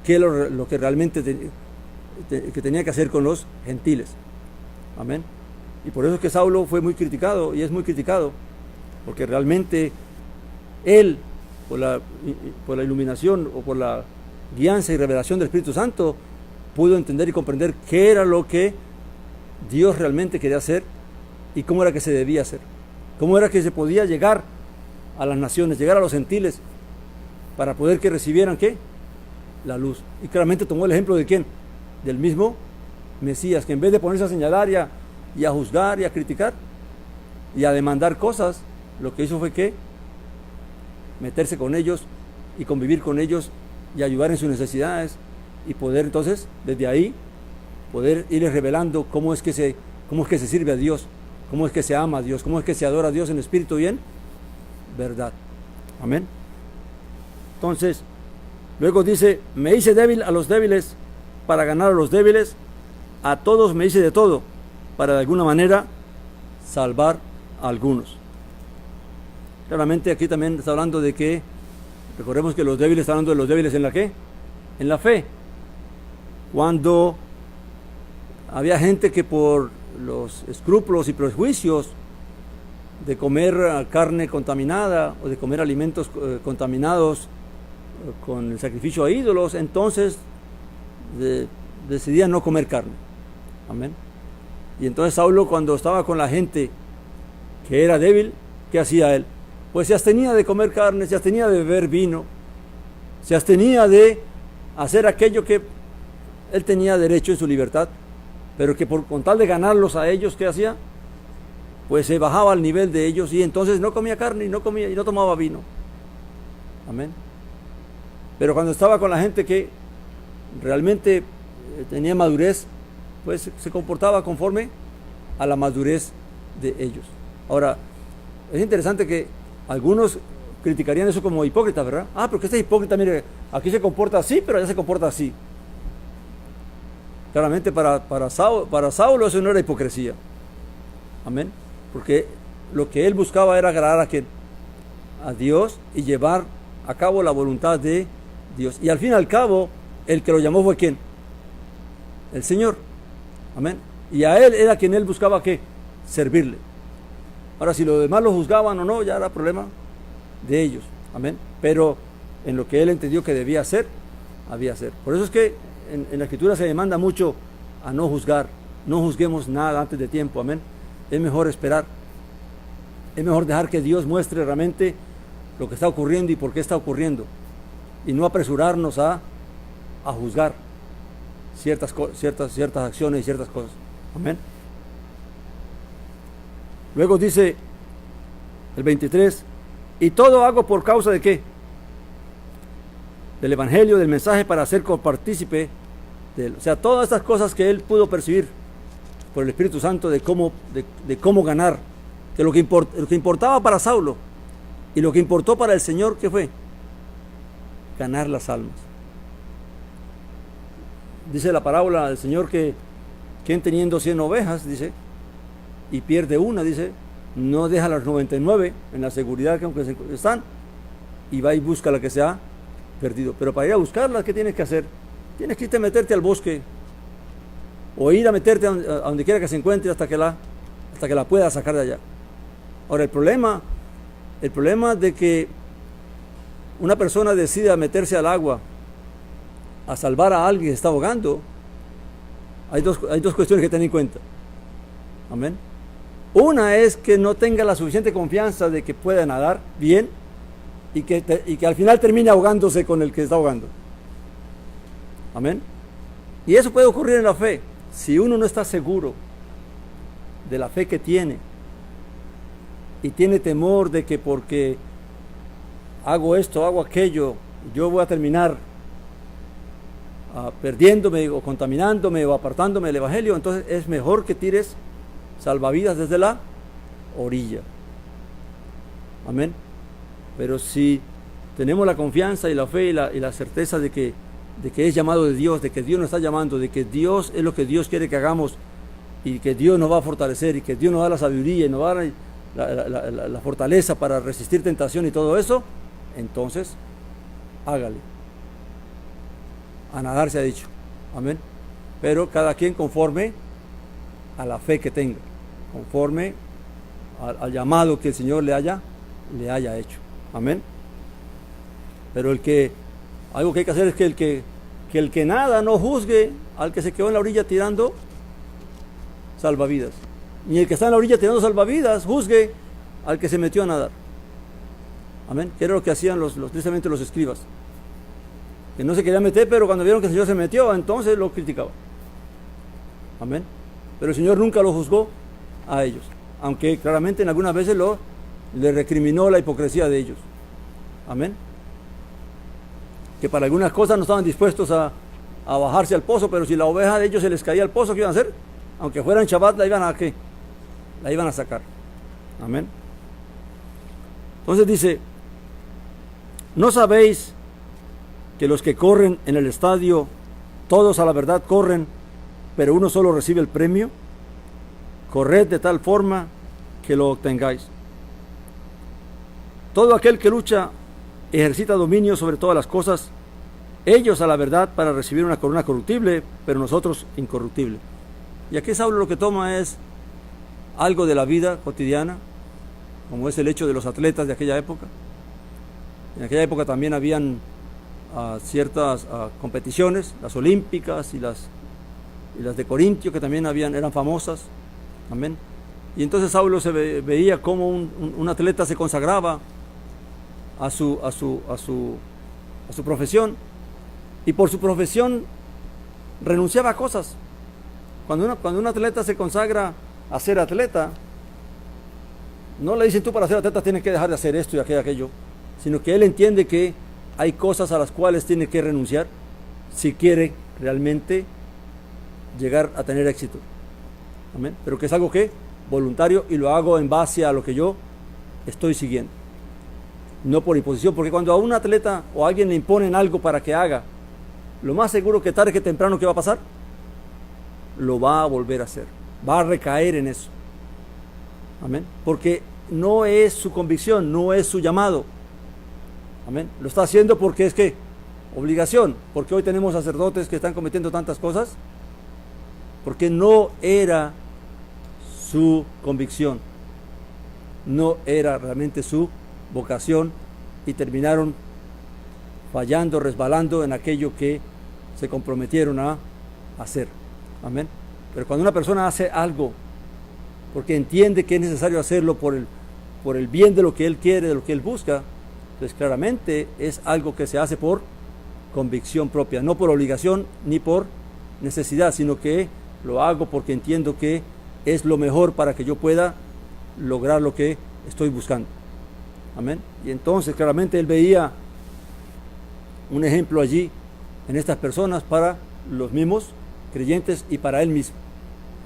Qué es lo que realmente que tenía que hacer con los gentiles. Amén. Y por eso es que Saulo fue muy criticado y es muy criticado, porque realmente él, por la iluminación o por la guianza y revelación del Espíritu Santo, pudo entender y comprender qué era lo que Dios realmente quería hacer y cómo era que se debía hacer. Cómo era que se podía llegar a las naciones, llegar a los gentiles, para poder que recibieran, ¿qué? La luz. Y claramente tomó el ejemplo de ¿quién? Del mismo Mesías, que en vez de ponerse a señalar y a juzgar y a criticar y a demandar cosas, lo que hizo fue que meterse con ellos y convivir con ellos y ayudar en sus necesidades y poder entonces desde ahí poder irles revelando cómo es que se sirve a Dios, cómo es que se ama a Dios, cómo es que se adora a Dios en espíritu y en verdad. Amén. Entonces, luego dice, me hice débil a los débiles para ganar a los débiles, a todos me hice de todo, para de alguna manera salvar a algunos. Claramente aquí también está hablando de que, recordemos que los débiles, está hablando de los débiles en la ¿qué? En la fe. Cuando había gente que por los escrúpulos y prejuicios de comer carne contaminada o de comer alimentos contaminados con el sacrificio a ídolos, entonces decidían no comer carne. Amén. Y entonces Saulo, cuando estaba con la gente que era débil, ¿qué hacía él? Pues se abstenía de comer carne, se abstenía de beber vino, se abstenía de hacer aquello que él tenía derecho en su libertad, pero que con tal de ganarlos a ellos, ¿qué hacía? Pues se bajaba al nivel de ellos y entonces no comía carne y no tomaba vino. Amén. Pero cuando estaba con la gente que realmente tenía madurez, pues se comportaba conforme a la madurez de ellos. Ahora, es interesante que algunos criticarían eso como hipócrita, ¿verdad? Ah, pero que este hipócrita, mire, aquí se comporta así, pero allá se comporta así. Claramente para Saulo eso no era hipocresía. Amén. Porque lo que él buscaba era agradar a ¿quién? A Dios y llevar a cabo la voluntad de Dios. Y al fin y al cabo, el que lo llamó fue ¿quién? El Señor. Amén. Y a él era quien él buscaba ¿qué? Servirle. Ahora, si los demás lo juzgaban o no, ya era problema de ellos. Amén. Pero en lo que él entendió que debía hacer, había hacer. Por eso es que en la Escritura se demanda mucho a no juzgar. No juzguemos nada antes de tiempo. Amén. Es mejor esperar. Es mejor dejar que Dios muestre realmente lo que está ocurriendo y por qué está ocurriendo. Y no apresurarnos a juzgar ciertas acciones y ciertas cosas. Amén. Luego dice el 23, y todo hago por causa de ¿qué? Del Evangelio, del mensaje, para ser copartícipe de él. O sea, todas estas cosas que él pudo percibir por el Espíritu Santo de cómo ganar, de lo que importaba para Saulo y lo que importó para el Señor, ¿qué fue? Ganar las almas. Dice la parábola del Señor que quien teniendo 100 ovejas, dice, y pierde una, dice, no deja las 99 en la seguridad que aunque están, y va y busca la que se ha perdido. Pero para ir a buscarla, ¿qué tienes que hacer? Tienes que irte a meterte al bosque, o ir a meterte a donde quiera que se encuentre hasta que la puedas sacar de allá. Ahora, el problema de que una persona decida meterse al agua a salvar a alguien que se está ahogando, hay dos cuestiones que tener en cuenta. Amén. Una es que no tenga la suficiente confianza de que pueda nadar bien y que al final termine ahogándose con el que está ahogando. Amén. Y eso puede ocurrir en la fe. Si uno no está seguro de la fe que tiene y tiene temor de que porque hago esto, hago aquello, yo voy a terminar perdiéndome o contaminándome o apartándome del Evangelio, entonces es mejor que tires salvavidas desde la orilla. Amén. Pero si tenemos la confianza y la fe y la certeza de que es llamado de Dios, de que Dios nos está llamando, de que Dios es lo que Dios quiere que hagamos y que Dios nos va a fortalecer y que Dios nos da la sabiduría y nos va a dar la fortaleza para resistir tentación y todo eso, entonces hágale. A nadar se ha dicho. Amén. Pero cada quien conforme a la fe que tenga, conforme al llamado que el Señor le haya hecho. Amén. Pero el que Algo que hay que hacer es que el que nada no juzgue al que se quedó en la orilla tirando salvavidas. Ni el que está en la orilla tirando salvavidas juzgue al que se metió a nadar. Amén. Que era lo que hacían precisamente los escribas. Que no se querían meter, pero cuando vieron que el Señor se metió, entonces lo criticaban. Amén. Pero el Señor nunca lo juzgó a ellos. Aunque claramente en algunas veces le recriminó la hipocresía de ellos. Amén. Que para algunas cosas no estaban dispuestos a bajarse al pozo, pero si la oveja de ellos se les caía al pozo, ¿qué iban a hacer? Aunque fueran Shabbat, ¿la iban a sacar? Amén. Entonces dice, ¿no sabéis que los que corren en el estadio, todos a la verdad corren, pero uno solo recibe el premio? Corred de tal forma que lo obtengáis. Todo aquel que lucha ejercita dominio sobre todas las cosas, ellos a la verdad para recibir una corona corruptible, pero nosotros incorruptible. Y aquí Saulo lo que toma es algo de la vida cotidiana, como es el hecho de los atletas de aquella época. En aquella época también habían ciertas competiciones, las olímpicas y las de Corintio, que también eran famosas. Amén. Y entonces Saulo se veía como un atleta se consagraba a su profesión, y por su profesión renunciaba a cosas. Cuando un atleta se consagra a ser atleta, no le dicen tú para ser atleta tienes que dejar de hacer esto y aquello, sino que él entiende que hay cosas a las cuales tiene que renunciar si quiere realmente llegar a tener éxito. Amén. Pero que es algo que voluntario, y lo hago en base a lo que yo estoy siguiendo, no por imposición, porque cuando a un atleta o a alguien le imponen algo para que haga, lo más seguro que tarde que temprano, ¿qué va a pasar? Lo va a volver a hacer, va a recaer en eso. Amén. Porque no es su convicción, no es su llamado. Amén. Lo está haciendo porque es que obligación, porque hoy tenemos sacerdotes que están cometiendo tantas cosas, porque no era su convicción, no era realmente su vocación, y terminaron fallando, resbalando en aquello que se comprometieron a hacer. Amén. Pero cuando una persona hace algo porque entiende que es necesario hacerlo por el bien de lo que él quiere, de lo que él busca, pues claramente es algo que se hace por convicción propia, no por obligación ni por necesidad, sino que lo hago porque entiendo que es lo mejor para que yo pueda lograr lo que estoy buscando. Amén. Y entonces claramente él veía un ejemplo allí en estas personas para los mismos creyentes y para él mismo.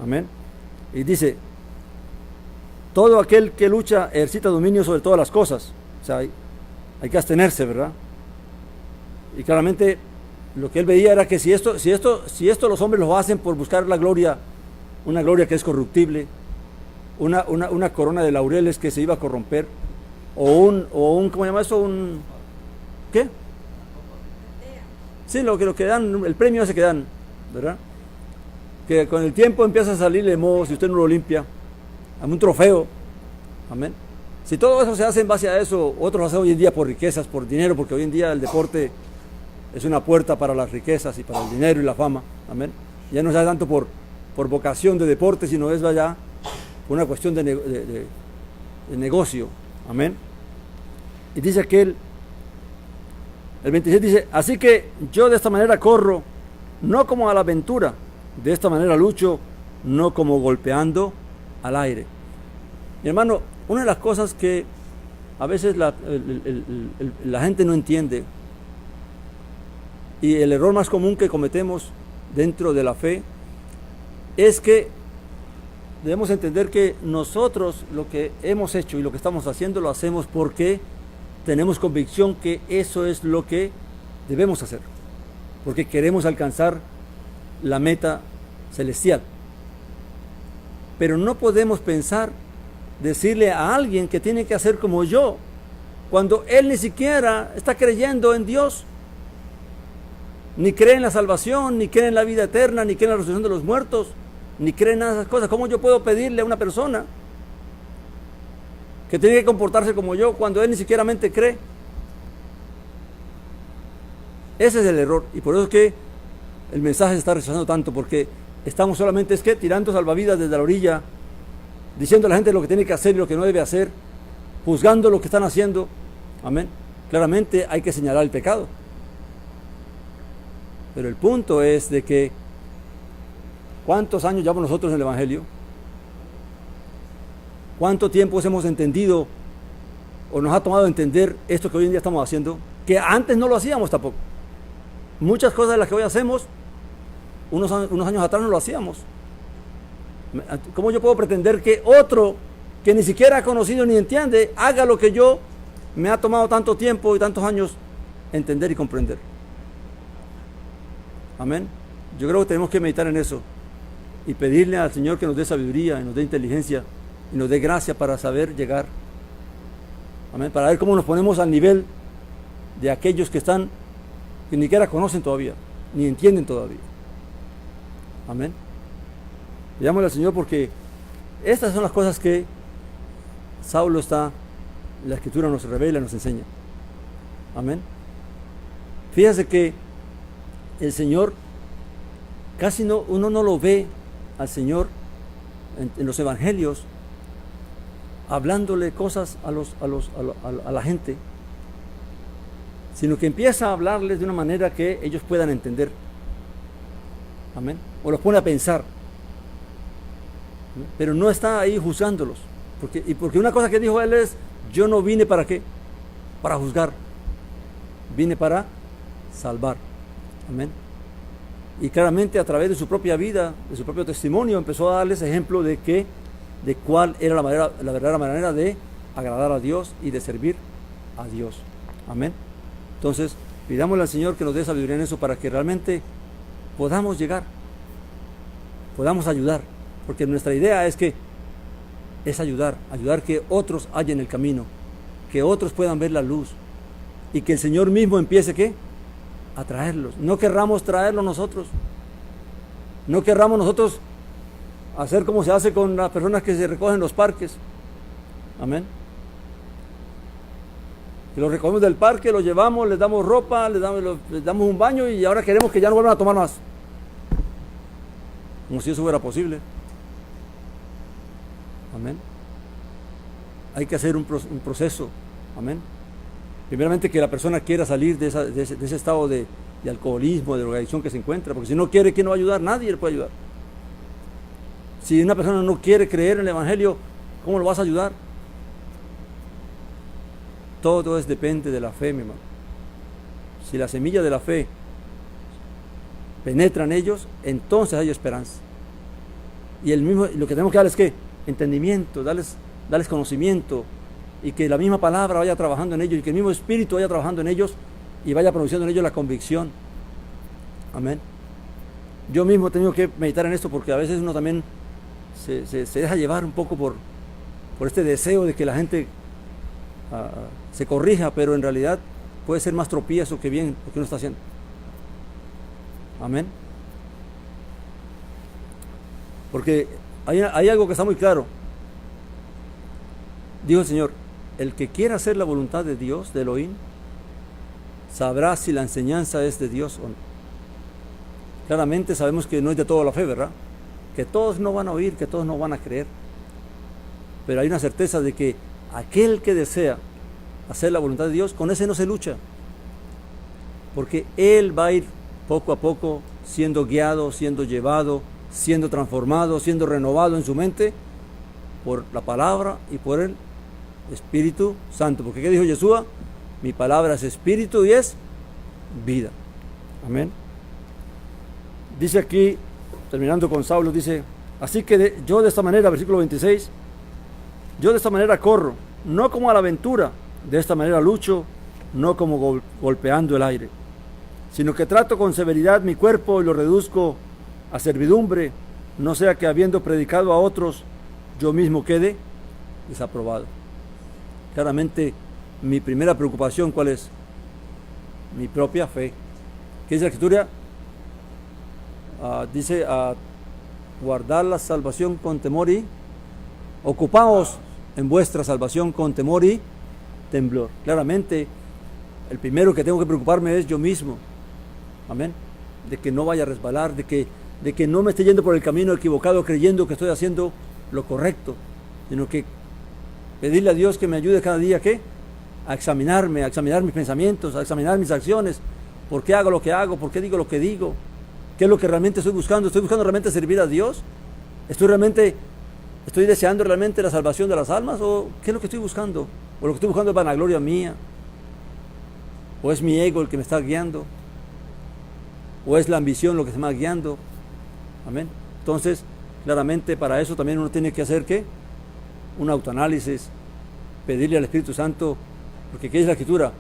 Amén. Y dice, todo aquel que lucha ejercita dominio sobre todas las cosas. O sea, hay que abstenerse, ¿verdad? Y claramente lo que él veía era que si esto los hombres lo hacen por buscar la gloria, una gloria que es corruptible, una corona de laureles que se iba a corromper, o un ¿cómo se llama eso? ¿Qué? Sí, lo que dan, el premio ese que dan, ¿verdad? Que con el tiempo empieza a salirle moho si usted no lo limpia, un trofeo. Amén. Si todo eso se hace en base a eso, otros lo hacen hoy en día por riquezas, por dinero, porque hoy en día el deporte es una puerta para las riquezas y para el dinero y la fama. Amén. Ya no se hace tanto por vocación de deporte, sino es ya por una cuestión de negocio. Amén. Y dice aquel, el 26 dice, así que yo de esta manera corro, no como a la aventura, de esta manera lucho, no como golpeando al aire. Mi hermano, una de las cosas que a veces la gente no entiende, y el error más común que cometemos dentro de la fe, es que debemos entender que nosotros lo que hemos hecho y lo que estamos haciendo lo hacemos porque tenemos convicción que eso es lo que debemos hacer, porque queremos alcanzar la meta celestial. Pero no podemos decirle a alguien que tiene que hacer como yo, cuando él ni siquiera está creyendo en Dios, ni cree en la salvación, ni cree en la vida eterna, ni cree en la resurrección de los muertos, ni cree en nada de esas cosas. ¿Cómo yo puedo pedirle a una persona que tiene que comportarse como yo cuando él ni siquiera cree? Ese es el error, y por eso es que el mensaje se está rechazando tanto, porque estamos solamente tirando salvavidas desde la orilla, diciendo a la gente lo que tiene que hacer y lo que no debe hacer, juzgando lo que están haciendo. Amén. Claramente hay que señalar el pecado. Pero el punto es de que ¿cuántos años llevamos nosotros en el Evangelio? ¿Cuánto tiempo hemos entendido o nos ha tomado entender esto que hoy en día estamos haciendo? Que antes no lo hacíamos tampoco. Muchas cosas de las que hoy hacemos, unos años atrás no lo hacíamos. ¿Cómo yo puedo pretender que otro que ni siquiera ha conocido ni entiende haga lo que yo me ha tomado tanto tiempo y tantos años entender y comprender? Amén. Yo creo que tenemos que meditar en eso y pedirle al Señor que nos dé sabiduría y nos dé inteligencia y nos dé gracia para saber llegar. Amén. Para ver cómo nos ponemos al nivel de aquellos que ni siquiera conocen todavía, ni entienden todavía. Amén. Pidámosle al Señor, porque estas son las cosas que la Escritura nos revela, nos enseña. Amén. Fíjese que el Señor uno no lo ve al Señor en los evangelios hablándole cosas a la gente, sino que empieza a hablarles de una manera que ellos puedan entender. Amén. O los pone a pensar. ¿Amén? Pero no está ahí juzgándolos. Porque una cosa que dijo él es: yo no vine para qué, para juzgar, vine para salvar. Amén. Y claramente a través de su propia vida, de su propio testimonio, empezó a darles ejemplo de cuál era la verdadera manera de agradar a Dios y de servir a Dios. Amén. Entonces, pidámosle al Señor que nos dé sabiduría en eso, para que realmente podamos llegar, podamos ayudar, porque nuestra idea es ayudar que otros hallen el camino, que otros puedan ver la luz, y que el Señor mismo empiece a traerlos. No querramos traerlos nosotros, no querramos nosotros hacer como se hace con las personas que se recogen en los parques. Amén. Que los recogemos del parque, los llevamos, les damos ropa, les damos un baño, y ahora queremos que ya no vuelvan a tomar más, como si eso fuera posible. Amén. Hay que hacer un proceso. Amén. Primeramente, que la persona quiera salir de ese estado de alcoholismo, de drogadicción que se encuentra, porque si no quiere, ¿quién no va a ayudar? Nadie le puede ayudar. Si una persona no quiere creer en el Evangelio, ¿cómo lo vas a ayudar? Todo depende de la fe, mi hermano. Si la semilla de la fe penetra en ellos, entonces hay esperanza. Y lo que tenemos que darles es entendimiento, darles conocimiento, y que la misma palabra vaya trabajando en ellos, y que el mismo Espíritu vaya trabajando en ellos y vaya produciendo en ellos la convicción. Amén. Yo mismo he tenido que meditar en esto, porque a veces uno también se deja llevar un poco por este deseo de que la gente se corrija, pero en realidad puede ser más tropiezo que bien lo que uno está haciendo. Amén. Porque hay algo que está muy claro. Dijo el Señor: el que quiera hacer la voluntad de Dios, de Elohim, sabrá si la enseñanza es de Dios o no. Claramente sabemos que no es de toda la fe, ¿verdad? Que todos no van a oír, que todos no van a creer. Pero hay una certeza de que aquel que desea hacer la voluntad de Dios, con ese no se lucha. Porque él va a ir poco a poco siendo guiado, siendo llevado, siendo transformado, siendo renovado en su mente por la palabra y por el Espíritu Santo. Porque ¿qué dijo Yeshua? Mi palabra es espíritu y es vida. Amén. Dice aquí, terminando con Saulo, dice: así que yo de esta manera, versículo 26, yo de esta manera corro, no como a la aventura, de esta manera lucho, no como golpeando el aire, sino que trato con severidad mi cuerpo y lo reduzco a servidumbre, no sea que habiendo predicado a otros, yo mismo quede desaprobado. Claramente, mi primera preocupación, ¿cuál es? Mi propia fe. ¿Qué dice la Escritura? Dice: guardar la salvación con temor y ocupaos en vuestra salvación con temor y temblor. Claramente, el primero que tengo que preocuparme es yo mismo. Amén. De que no vaya a resbalar, de que no me esté yendo por el camino equivocado creyendo que estoy haciendo lo correcto, sino que pedirle a Dios que me ayude cada día, ¿qué? A examinarme, a examinar mis pensamientos, a examinar mis acciones. ¿Por qué hago lo que hago? ¿Por qué digo lo que digo? ¿Qué es lo que realmente estoy buscando? ¿Estoy buscando realmente servir a Dios? ¿Estoy deseando realmente la salvación de las almas? ¿O qué es lo que estoy buscando? ¿O lo que estoy buscando es vanagloria mía? ¿O es mi ego el que me está guiando? ¿O es la ambición lo que se me está guiando? Amén. Entonces, claramente para eso también uno tiene que hacer, ¿qué? Un autoanálisis, pedirle al Espíritu Santo, porque ¿qué es la Escritura?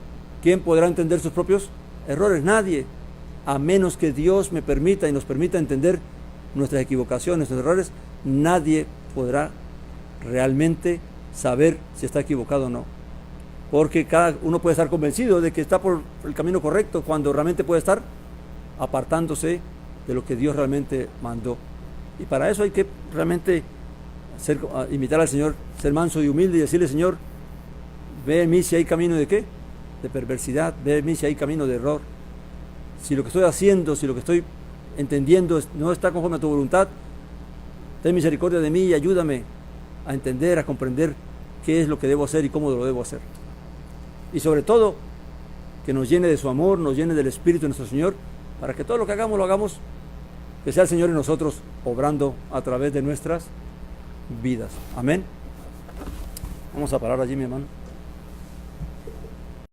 ¿Quién podrá entender sus propios errores? Nadie, a menos que Dios me permita y nos permita entender nuestras equivocaciones, nuestros errores. Nadie podrá realmente saber si está equivocado o no, porque cada uno puede estar convencido de que está por el camino correcto cuando realmente puede estar apartándose de lo que Dios realmente mandó. Y para eso hay que realmente imitar al Señor, ser manso y humilde y decirle: Señor, ve en mí si hay camino de qué, de perversidad, ve en mí si hay camino de error, si lo que estoy haciendo, si lo que estoy entendiendo no está conforme a tu voluntad. Ten misericordia de mí y ayúdame a entender, a comprender qué es lo que debo hacer y cómo lo debo hacer. Y sobre todo, que nos llene de su amor, nos llene del Espíritu de nuestro Señor, para que todo lo que hagamos, lo hagamos, que sea el Señor en nosotros, obrando a través de nuestras vidas. Amén. Vamos a parar allí, mi hermano.